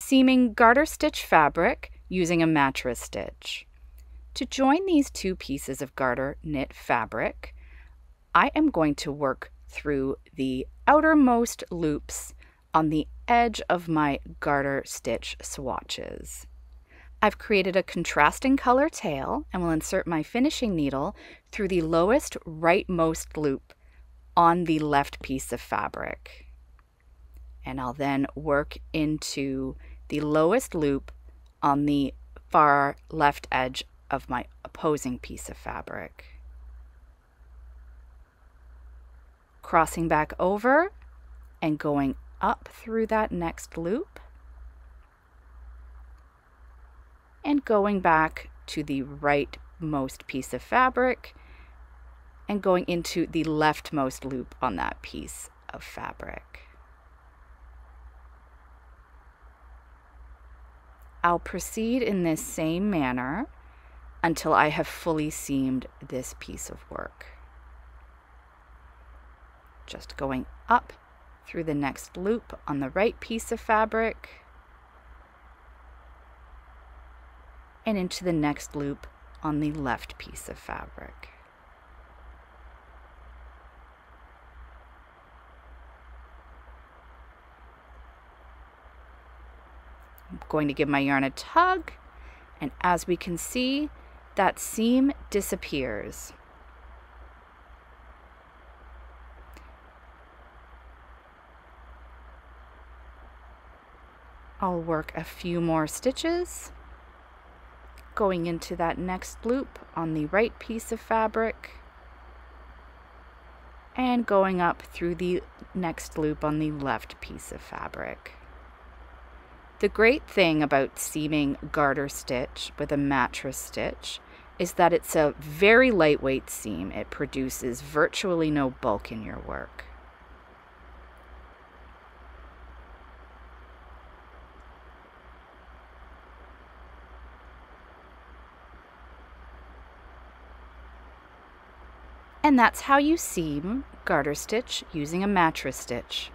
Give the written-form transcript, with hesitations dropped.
Seaming garter stitch fabric using a mattress stitch. To join these two pieces of garter knit fabric, I am going to work through the outermost loops on the edge of my garter stitch swatches. I've created a contrasting color tail and will insert my finishing needle through the lowest rightmost loop on the left piece of fabric. And I'll then work into the lowest loop on the far left edge of my opposing piece of fabric. Crossing back over and going up through that next loop and going back to the rightmost piece of fabric and going into the leftmost loop on that piece of fabric. I'll proceed in this same manner until I have fully seamed this piece of work. Just going up through the next loop on the right piece of fabric and into the next loop on the left piece of fabric. I'm going to give my yarn a tug, and as we can see, that seam disappears. I'll work a few more stitches, going into that next loop on the right piece of fabric and going up through the next loop on the left piece of fabric. The great thing about seaming garter stitch with a mattress stitch is that it's a very lightweight seam. It produces virtually no bulk in your work. And that's how you seam garter stitch using a mattress stitch.